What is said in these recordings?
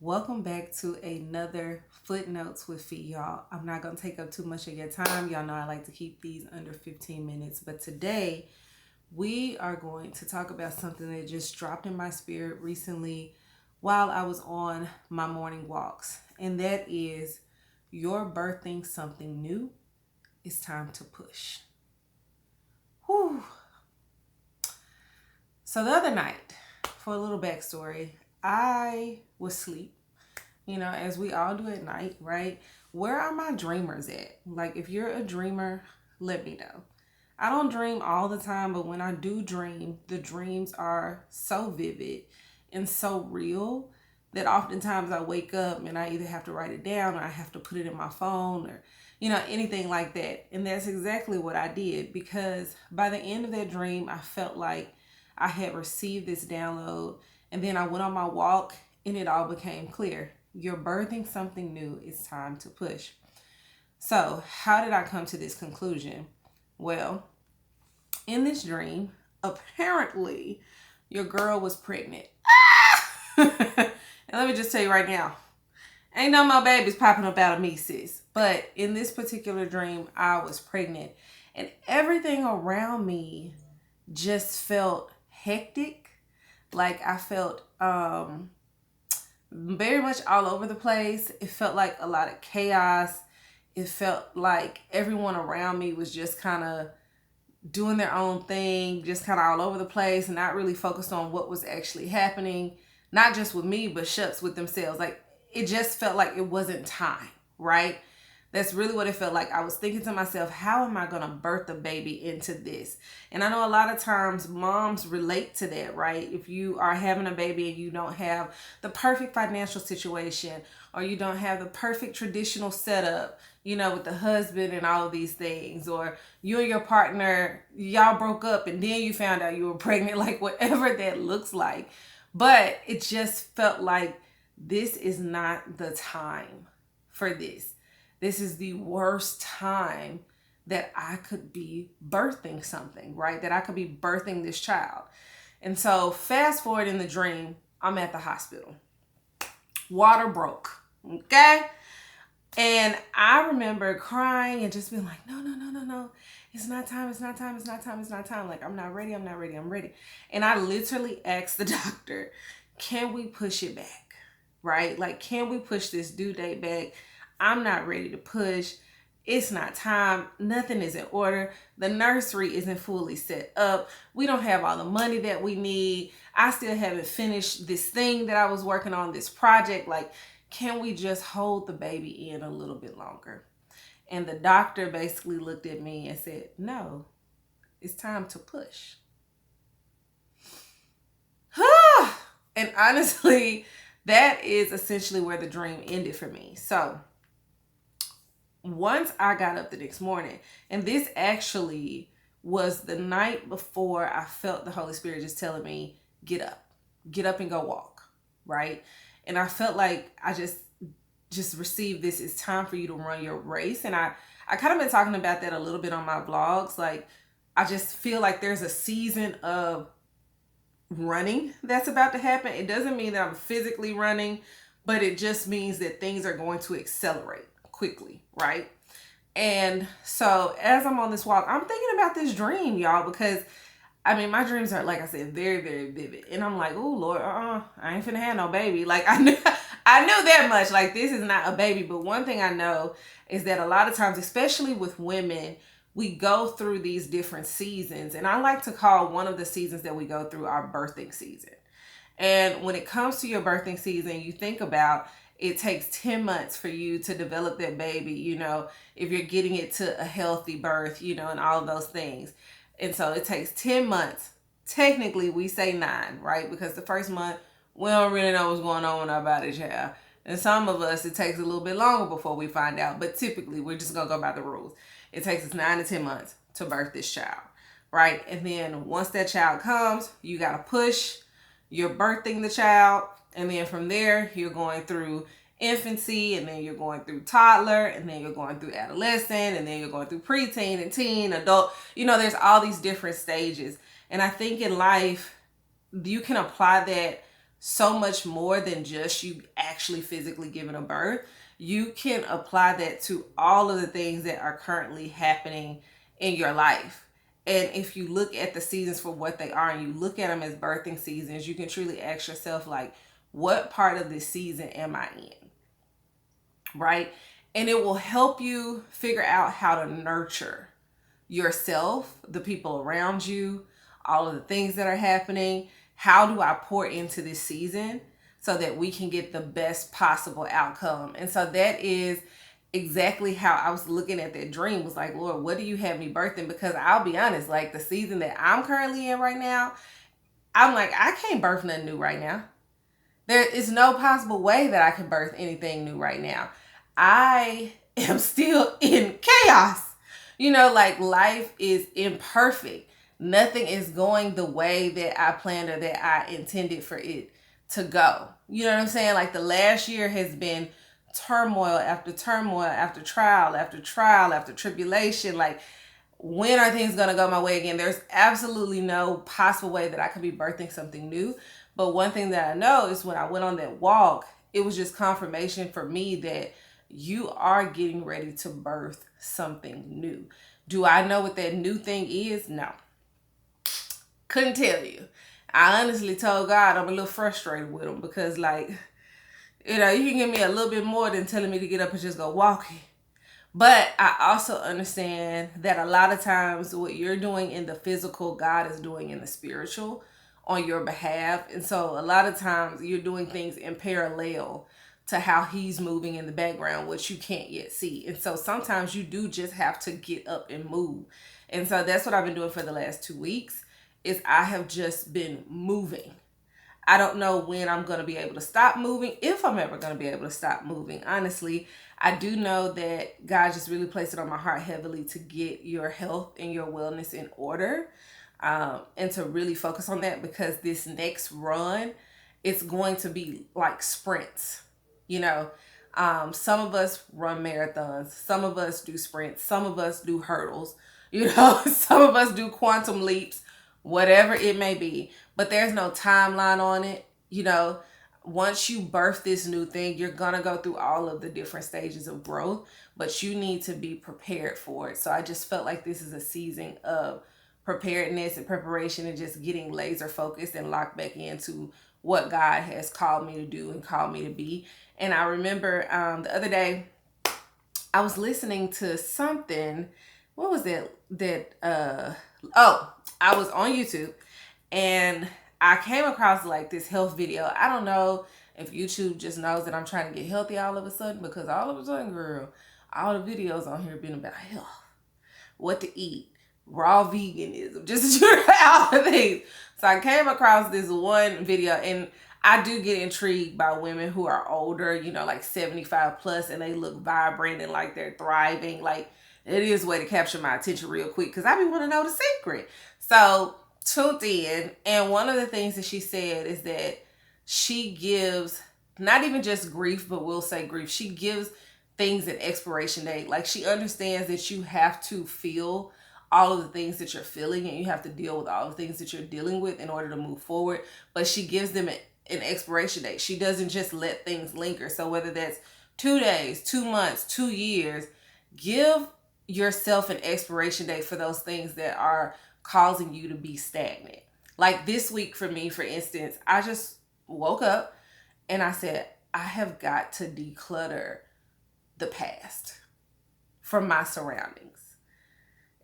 Welcome back to another Footnotes with Fee, y'all. I'm not going to take up too much of your time. Y'all know I like to keep these under 15 minutes. But today, we are going to talk about something that just dropped in my spirit recently while I was on my morning walks. And that is, you're birthing something new. It's time to push. Whew. So the other night, for a little backstory, I was asleep, as we all do at night, right? Where are my dreamers at? Like, if you're a dreamer, let me know. I don't dream all the time, but when I do dream, the dreams are so vivid and so real that oftentimes I wake up and I either have to write it down or I have to put it in my phone or, anything like that. And that's exactly what I did, because by the end of that dream, I felt like I had received this download. And then I went on my walk and it all became clear. You're birthing something new. It's time to push. So how did I come to this conclusion? Well, in this dream, apparently your girl was pregnant. And let me just tell you right now, ain't no more babies popping up out of me, sis. But in this particular dream, I was pregnant and everything around me just felt hectic. Like I felt very much all over the place. It felt like a lot of chaos. It felt like everyone around me was just kind of doing their own thing, just kind of all over the place and not really focused on what was actually happening, not just with me, but shucks with themselves. Like, it just felt like it wasn't time, right? That's really what it felt like. I was thinking to myself, how am I going to birth a baby into this? And I know a lot of times moms relate to that, right? If you are having a baby and you don't have the perfect financial situation, or you don't have the perfect traditional setup, with the husband and all of these things, or you and your partner, y'all broke up and then you found out you were pregnant, like whatever that looks like. But it just felt like this is not the time for this. This is the worst time that I could be birthing something, right? That I could be birthing this child. And so fast forward in the dream, I'm at the hospital. Water broke, okay? And I remember crying and just being like, no. It's not time. Like, I'm not ready. I'm ready. And I literally asked the doctor, can we push it back, right? Like, can we push this due date back? I'm not ready to push. It's not time. Nothing is in order. The nursery isn't fully set up. We don't have all the money that we need. I still haven't finished this thing that I was working on, this project. Like, can we just hold the baby in a little bit longer? And the doctor basically looked at me and said, no, it's time to push. And honestly, that is essentially where the dream ended for me. So once I got up the next morning, and this actually was the night before I felt the Holy Spirit just telling me, get up and go walk, right? And I felt like I just received this. It's time for you to run your race. And I kind of been talking about that a little bit on my vlogs. Like, I just feel like there's a season of running that's about to happen. It doesn't mean that I'm physically running, but it just means that things are going to accelerate quickly, right? And so as I'm on this walk, I'm thinking about this dream, y'all, because my dreams are, like I said, very, very vivid. And I'm like, oh Lord, I ain't finna have no baby. Like, I knew that much. Like, this is not a baby. But one thing I know is that a lot of times, especially with women, we go through these different seasons. And I like to call one of the seasons that we go through our birthing season. And when it comes to your birthing season, you think about, it takes 10 months for you to develop that baby, if you're getting it to a healthy birth, and all of those things. And so it takes 10 months. Technically, we say 9, right? Because the first month, we don't really know what's going on with our body, child. And some of us, it takes a little bit longer before we find out. But typically, we're just going to go by the rules. It takes us 9 to 10 months to birth this child, right? And then once that child comes, you got to push. You're birthing the child. And then from there, you're going through infancy, and then you're going through toddler, and then you're going through adolescent, and then you're going through preteen and teen, adult. There's all these different stages. And I think in life, you can apply that so much more than just you actually physically giving a birth. You can apply that to all of the things that are currently happening in your life. And if you look at the seasons for what they are and you look at them as birthing seasons, you can truly ask yourself, like, what part of this season am I in? Right? And it will help you figure out how to nurture yourself, the people around you, all of the things that are happening. How do I pour into this season so that we can get the best possible outcome? And so that is exactly how I was looking at that dream. Was like, Lord, what do you have me birthing? Because I'll be honest, like the season that I'm currently in right now, I'm like, I can't birth nothing new right now. There is no possible way that I can birth anything new right now. I am still in chaos. You know, like life is imperfect. Nothing is going the way that I planned or that I intended for it to go. You know what I'm saying? Like the last year has been turmoil after turmoil, after trial, after trial, after tribulation. Like, when are things going to go my way again? There's absolutely no possible way that I could be birthing something new. But one thing that I know is when I went on that walk, it was just confirmation for me that you are getting ready to birth something new. Do I know what that new thing is? No. Couldn't tell you. I honestly told God I'm a little frustrated with him because, like, you can give me a little bit more than telling me to get up and just go walking. But I also understand that a lot of times what you're doing in the physical, God is doing in the spiritual on your behalf. And so a lot of times you're doing things in parallel to how he's moving in the background, which you can't yet see. And so sometimes you do just have to get up and move. And so that's what I've been doing for the last 2 weeks is I have just been moving. I don't know when I'm going to be able to stop moving, if I'm ever going to be able to stop moving. Honestly, I do know that God just really placed it on my heart heavily to get your health and your wellness in order, and to really focus on that, because this next run, it's going to be like sprints. Some of us run marathons, some of us do sprints, some of us do hurdles, some of us do quantum leaps, whatever it may be. But there's no timeline on it. Once you birth this new thing, you're going to go through all of the different stages of growth, but you need to be prepared for it. So I just felt like this is a season of preparedness and preparation and just getting laser focused and locked back into what God has called me to do and called me to be. And I remember the other day, I was listening to something. What was it? I was on YouTube and I came across like this health video. I don't know if YouTube just knows that I'm trying to get healthy all of a sudden, because all of a sudden, girl, all the videos on here been about health, what to eat, raw veganism, just all the things. So I came across this one video, and I do get intrigued by women who are older, like 75 plus, and they look vibrant and like they're thriving. Like, it is a way to capture my attention real quick because I be want to know the secret. So tuned in, and one of the things that she said is that she gives not even just grief, but we'll say grief. She gives things an expiration date. Like, she understands that you have to feel all of the things that you're feeling and you have to deal with all the things that you're dealing with in order to move forward. But she gives them an expiration date. She doesn't just let things linger. So whether that's 2 days, 2 months, 2 years, give yourself an expiration date for those things that are causing you to be stagnant. Like this week for me, for instance, I just woke up and I said, I have got to declutter the past from my surroundings.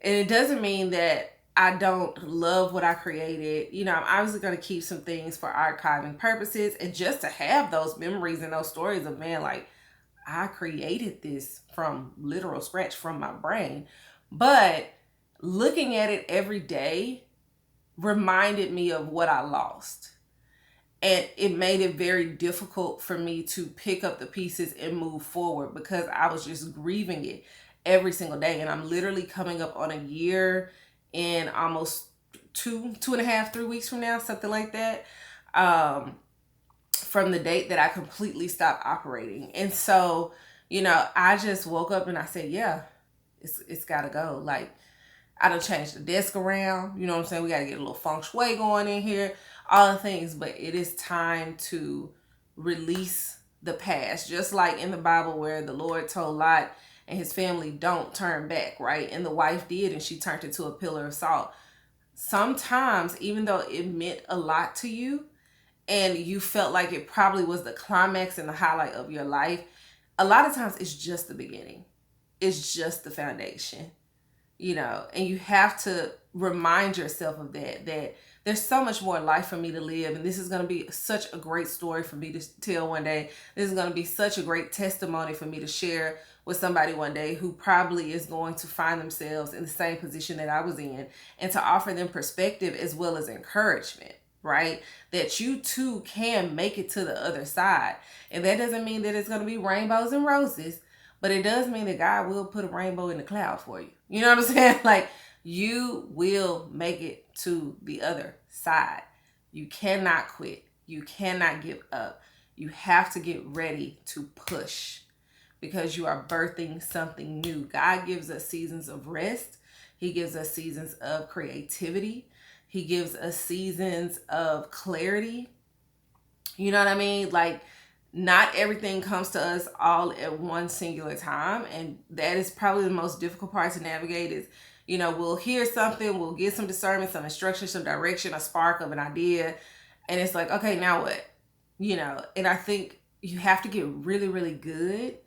And it doesn't mean that I don't love what I created. I'm obviously going to keep some things for archiving purposes and just to have those memories and those stories of, man, like, I created this from literal scratch from my brain. But looking at it every day reminded me of what I lost. And it made it very difficult for me to pick up the pieces and move forward because I was just grieving it every single day. And I'm literally coming up on a year in almost 2.5, 3 weeks from now, something like that. From the date that I completely stopped operating. And so, I just woke up and I said, yeah, it's gotta go. Like, I done changed the desk around. You know what I'm saying? We gotta get a little feng shui going in here. all the things, but it is time to release the past. Just like in the Bible where the Lord told Lot and his family, don't turn back, right? And the wife did, and she turned into a pillar of salt. Sometimes, even though it meant a lot to you and you felt like it probably was the climax and the highlight of your life, a lot of times it's just the beginning. It's just the foundation, and you have to remind yourself of that there's so much more life for me to live, and this is going to be such a great story for me to tell one day. This is going to be such a great testimony for me to share with somebody one day who probably is going to find themselves in the same position that I was in, and to offer them perspective as well as encouragement, right? That you too can make it to the other side. And that doesn't mean that it's going to be rainbows and roses, but it does mean that God will put a rainbow in the cloud for you. You know what I'm saying? Like, you will make it to the other side. You cannot quit. You cannot give up. You have to get ready to push, because you are birthing something new. God gives us seasons of rest. He gives us seasons of creativity. He gives us seasons of clarity. You know what I mean? Like, not everything comes to us all at one singular time. And that is probably the most difficult part to navigate is, we'll hear something, we'll get some discernment, some instruction, some direction, a spark of an idea. And it's like, okay, now what? And I think you have to get really, really good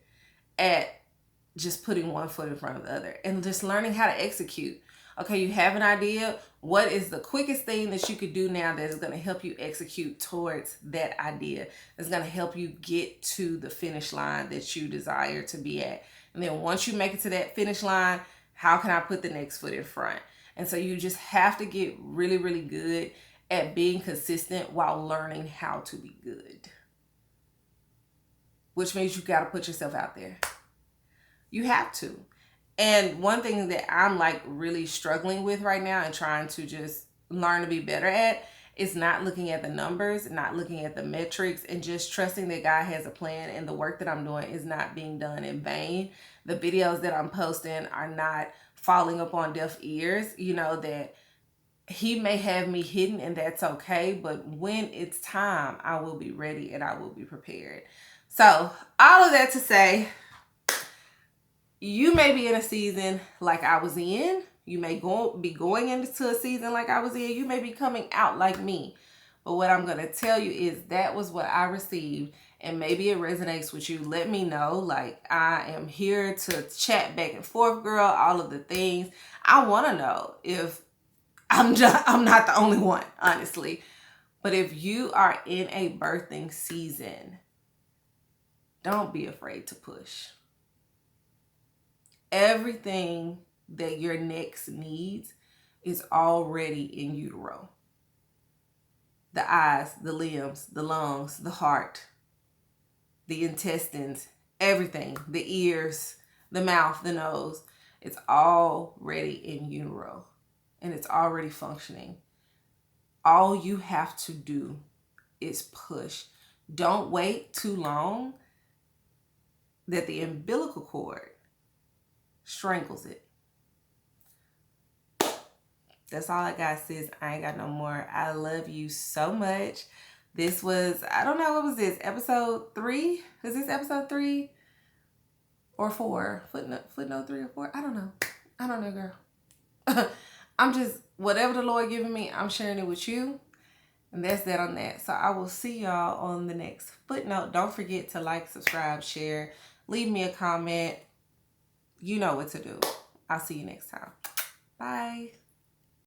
at just putting one foot in front of the other and just learning how to execute. Okay, you have an idea. What is the quickest thing that you could do now that is going to help you execute towards that idea? That's going to help you get to the finish line that you desire to be at. And then once you make it to that finish line, how can I put the next foot in front? And so you just have to get really, really good at being consistent while learning how to be good. Which means you got to put yourself out there. You have to. And one thing that I'm like really struggling with right now and trying to just learn to be better at is not looking at the numbers, not looking at the metrics, and just trusting that God has a plan and the work that I'm doing is not being done in vain. The videos that I'm posting are not falling upon deaf ears, that He may have me hidden, and that's okay. But when it's time, I will be ready and I will be prepared. So all of that to say, you may be in a season like I was in. You may be going into a season like I was in. You may be coming out like me. But what I'm going to tell you is that was what I received. And maybe it resonates with you. Let me know. Like, I am here to chat back and forth, girl. All of the things. I want to know if I'm not the only one, honestly. But if you are in a birthing season, don't be afraid to push. Everything that your next needs is already in utero. The eyes, the limbs, the lungs, the heart, the intestines, everything, the ears, the mouth, the nose, it's already in utero and it's already functioning. All you have to do is push. Don't wait too long that the umbilical cord strangles it. That's all I got, sis. I ain't got no more. I love you so much. This was, I don't know, what was this? Episode 3? Is this episode 3 or 4? Footnote 3 or 4? I don't know, girl. I'm just, whatever the Lord giving me, I'm sharing it with you. And that's that on that. So I will see y'all on the next footnote. Don't forget to like, subscribe, share, leave me a comment. You know what to do. I'll see you next time. Bye.